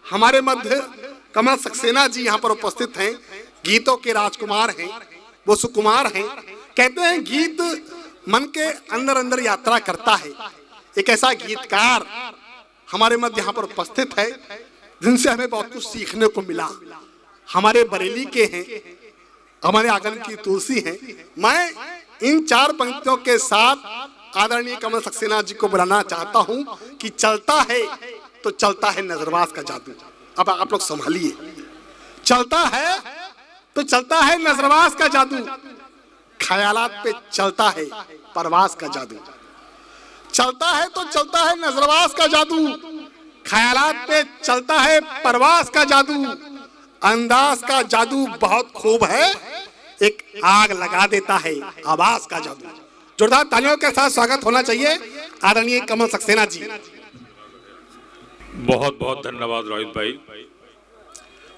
हमारे मध्य कमल सक्सेना जी यहाँ पर उपस्थित हैं, गीतों के राजकुमार हैं, वो सुकुमार हैं। कहते हैं गीत मन के अंदर अंदर यात्रा करता है। एक ऐसा गीतकार हमारे मध्य यहाँ पर उपस्थित है जिनसे हमें बहुत कुछ सीखने को मिला। हमारे बरेली के हैं, हमारे आंगन की तुलसी हैं। मैं इन 4 पंक्तियों के साथ आदरणीय कमल सक्सेना जी को बुलाना चाहता हूं कि चलता है तो चलता है नजरबाज का जादू। अब आप लोग संभालिए, चलता है तो चलता है नजरबाज का जादू, ख्यालात पे चलता है परवाज का जादू। चलता है तो चलता है नजरबाज का जादू, ख्यालात पे चलता है परवाज का जादू। अंदाज का जादू बहुत खूब है, एक आग लगा देता है आवाज का जादू। जोरदार तालियों के साथ स्वागत होना चाहिए आदरणीय कमल सक्सेना जी। बहुत बहुत धन्यवाद रोहित भाई।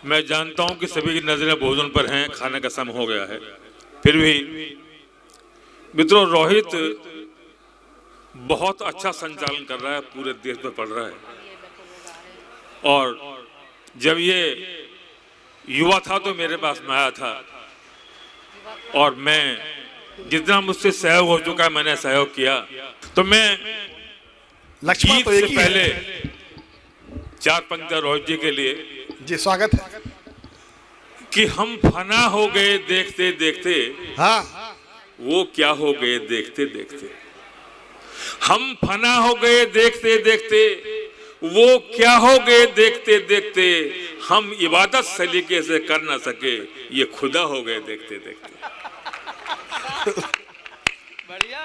मैं जानता हूं कि सभी की नजरें भोजन पर हैं, खाने का समय हो गया है, फिर भी मित्रों रोहित बहुत अच्छा संचालन कर रहा है, पूरे देश में पढ़ रहा है। और जब ये युवा था तो मेरे पास में आया था और मैं जितना मुझसे सहयोग हो चुका है मैंने सहयोग किया। तो मैं लक्ष्मण गीत से पहले 4 पंक्तियां रोहित जी के लिए जी स्वागत है कि हम फना हो गए देखते देखते, हाँ वो क्या हो गए देखते देखते। हम फना हो गए देखते देखते, वो क्या हो गए देखते देखते। हम इबादत सलीके से कर ना सके, ये खुदा हो गए देखते देखते।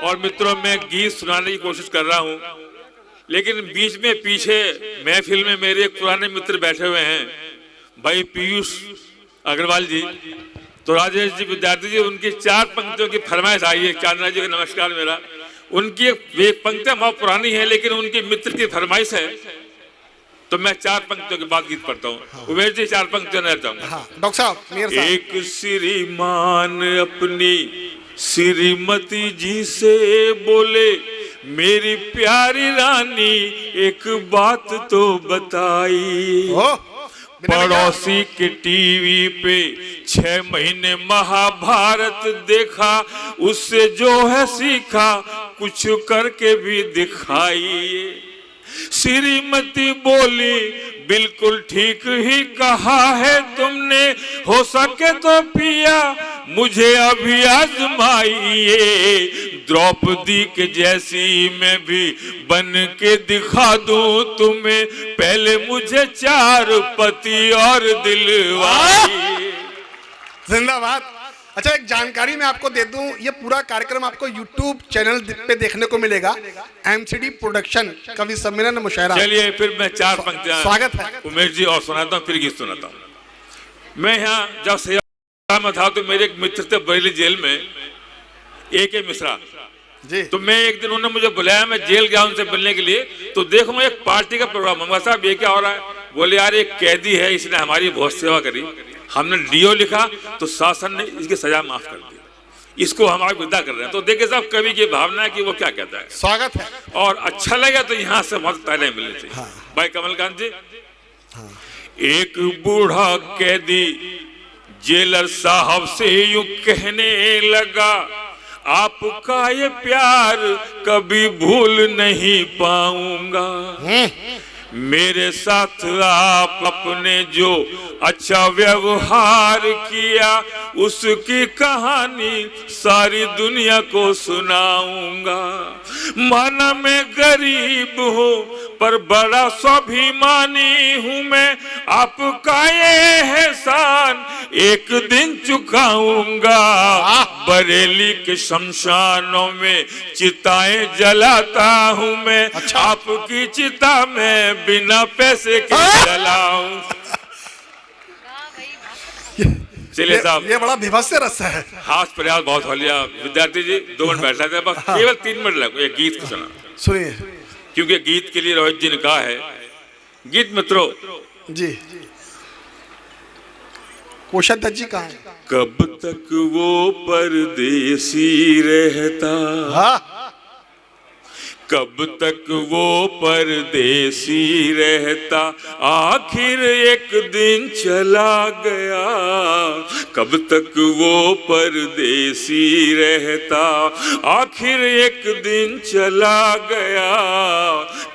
और मित्रों मैं गीत सुनाने की कोशिश कर रहा हूं, लेकिन बीच में पीछे महफिल में मेरे एक पुराने मित्र बैठे हुए हैं, भाई पीयूष अग्रवाल जी। तो राजेश जी विद्यार्थी जी, उनकी 4 पंक्तियों की फरमाइश आई है। चांदना जी का नमस्कार मेरा। उनकी एक पंक्तियां बहुत पुरानी है लेकिन उनकी मित्र की फरमाइश है, तो मैं 4 पंक्तियों के बाद गीत पढ़ता हूँ। उमेश जी 4 पंक्तियां नहीं चाहूंगा। हाँ, डॉक्टर साहब एक श्रीमान अपनी श्रीमती जी से बोले, मेरी प्यारी रानी एक बात तो बताई। पड़ोसी के टीवी पे 6 महीने महाभारत देखा, उससे जो है सीखा कुछ करके भी दिखाई। श्रीमती बोली बिल्कुल ठीक ही कहा है तुमने, हो सके तो पिया मुझे अभी आजमाइए। द्रौपदी के जैसी मैं भी बन के दिखा दूं तुम्हें, पहले मुझे 4 पति और दिलवाइए। जिंदाबाद। अच्छा एक जानकारी मैं आपको दे दूं, ये पूरा कार्यक्रम आपको YouTube चैनल पे देखने को मिलेगा, MCD प्रोडक्शन कवि सम्मेलन मुशायरा। चलिए फिर मैं 4 पंक्तियां स्वागत है उमेश जी और सुनाता हूँ, फिर गीत सुनाता हूँ। मैं यहाँ जब सैयारा में था तो मेरे एक मित्र थे बरेली जेल में, AK मिश्रा जी। तो मैं एक दिन उन्होंने मुझे बुलाया, मैं जेल गया उनसे मिलने के लिए। तो देखो मैं एक पार्टी का प्रोग्राम होगा, साहब ये क्या हो रहा है? बोले यार एक कैदी है, इसने हमारी बहुत सेवा करी, हमने डीओ लिखा तो शासन ने इसकी सजा माफ कर दी, इसको हमारा विदा कर रहे हैं। तो देखिए साहब कवि की भावना है कि वो क्या कहता है। स्वागत है। और अच्छा लगा तो यहाँ से बहुत तालियां मिलनी चाहिए। हाँ। भाई कमलकांत जी। हाँ। एक बूढ़ा कैदी जेलर साहब से यूं कहने लगा, आपका ये प्यार कभी भूल नहीं पाऊंगा। मेरे साथ आप अपने जो अच्छा व्यवहार किया, उसकी कहानी सारी दुनिया को सुनाऊंगा। माना मैं गरीब हूँ पर बड़ा स्वाभिमानी हूँ मैं, आपका ये एहसान एक दिन चुकाऊंगा। बरेली के शमशानों में चिताएं जलाता हूँ मैं, अच्छा। आपकी चिता में बिना पैसे के जलाऊं। चलिए साहब ये बड़ा विभत्स रस है। हाथ प्रयास बहुत हो लिया। विद्यार्थी जी 2 मिनट बैठा था, बस केवल 3 मिनट लगे एक गीत को सुना। सुनिए, क्योंकि गीत के लिए रोहित जी ने कहा है। गीत मित्रों जी कोषाध्यक्ष जी कहाँ हैं? कब तक वो परदेसी रहता, कब तक वो परदेसी रहता, आखिर एक दिन चला गया। कब तक वो परदेसी रहता, आखिर एक दिन चला गया।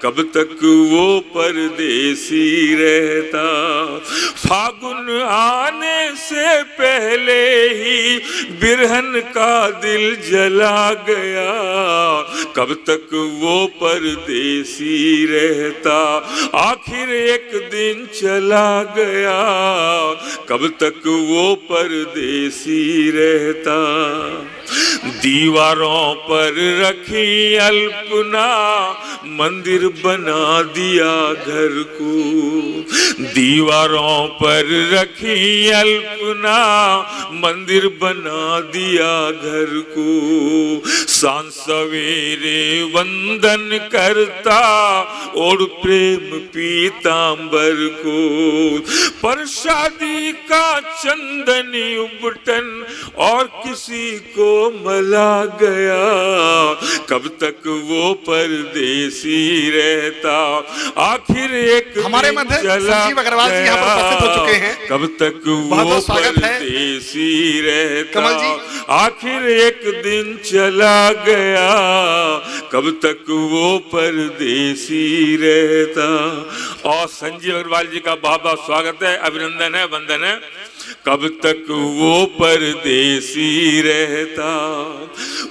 कब तक वो परदेसी रहता। फागुन आने से पहले ही बिरहन का दिल जला गया। कब तक वो परदेसी रहता, आखिर एक दिन चला गया। कब तक वो परदेसी रहता। दीवारों पर रखी अल्पना, मंदिर बना दिया घर को। दीवारों पर रखी अल्पना, मंदिर बना दिया घर को। सांझ सवेरे वंदन करता, और प्रेम पीतांबर को। पर शादी का चंदनी उबटन और किसी को मला गया। कब तक वो परदेसी रहता, आखिर एक हमारे मध्य संजीव अग्रवाल जी यहाँ पर उपस्थित हो चुके हैं। कब तक वो परदेसी रहता, कमल जी, आखिर एक दिन चला गया। कब तक वो परदेसी रहता। और संजीव अग्रवाल जी का बहुत बहुत स्वागत है, अभिनंदन है, वंदन है। कब तक वो परदेसी रहता,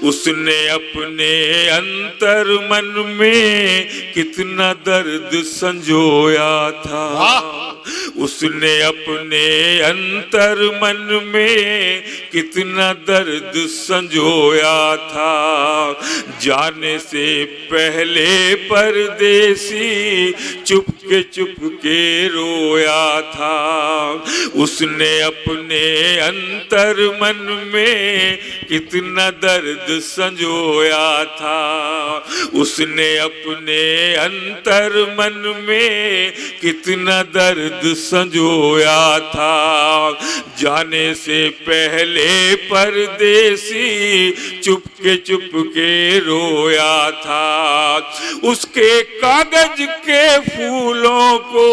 उसने अपने अंतर मन में कितना दर्द संजोया था। उसने अपने अंतर मन में कितना दर्द संजोया था। जाने से पहले परदेसी चुपके रोया था। उसने अपने अंतर मन में कितना दर्द संजोया था। उसने अपने अंतर मन में कितना दर्द संजोया था। जाने से पहले परदेसी चुपके रोया था। उसके कागज के फूलों को,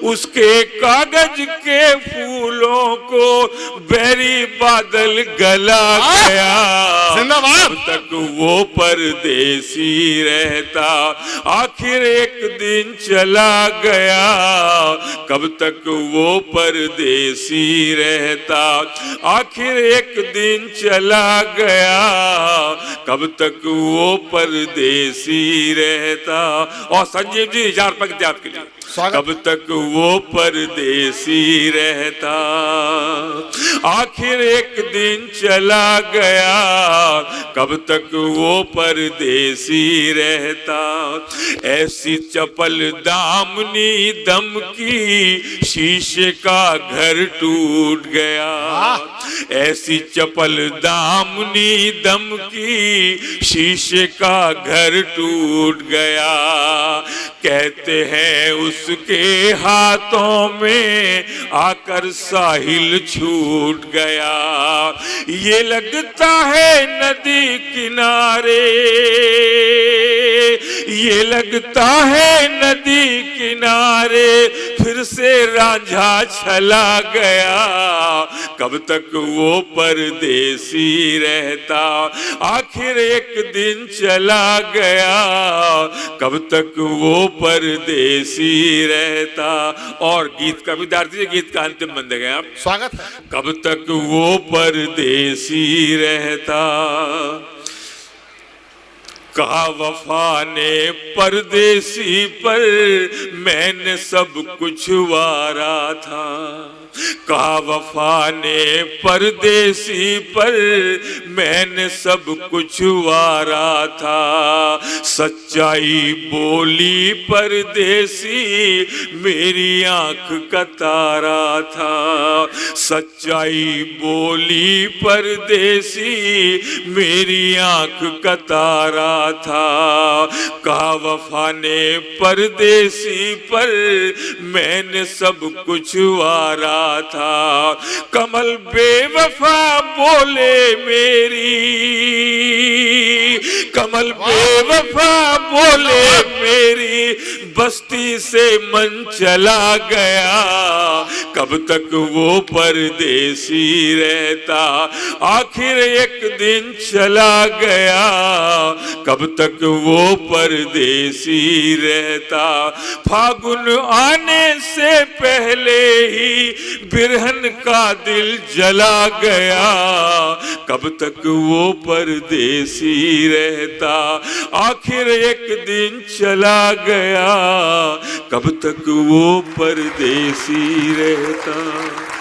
उसके कागज के फूलों को बैरी बादल गला गया। जिंदाबाद। कब तक वो परदेसी रहता, आखिर एक दिन चला गया। कब तक वो परदेसी रहता, आखिर एक दिन चला गया। कब तक वो परदेसी रहता। और संजीव जी 1000 पंक्ति आपके लिए। कब तक वो परदेसी रहता, आखिर एक दिन चला गया। कब तक वो परदेसी रहता। ऐसी चपल दामनी दम की, शीशे का घर टूट गया। ऐसी चपल दामनी दम की, शीशे का घर टूट गया। कहते हैं उसके हाथों में आकर साहिल छूट गया। ये लगता है नदी किनारे, ये लगता है नदी किनारे, फिर से रांझा चला गया। कब तक वो परदेसी रहता, आखिर एक दिन चला गया। कब तक वो परदेसी रहता। और गीत का विद्यार्थी, गीत का अंतिम बंद गए आप, स्वागत है। कब तक वो परदेसी रहता। कहा वफा ने परदेसी पर, मैंने सब कुछ वारा था। कहा वफा ने परदेसी पर, मैंने सब कुछ वारा था। सच्चाई बोली परदेसी, मेरी आंख का तारा था। सच्चाई बोली परदेसी, मेरी आंख का तारा था। कहा वफा ने परदेसी पर मैंने सब कुछ वारा था। कमल बेवफा बोले मेरी, कमल बेवफा बोले मेरी बस्ती से मन चला गया। कब तक वो परदेसी रहता, आखिर एक दिन चला गया। कब तक वो परदेसी रहता। फागुन आने से पहले ही बिरहन का दिल जला गया। कब तक वो परदेसी रहता, आखिर एक दिन चला गया। कब तक वो परदेसी रहता।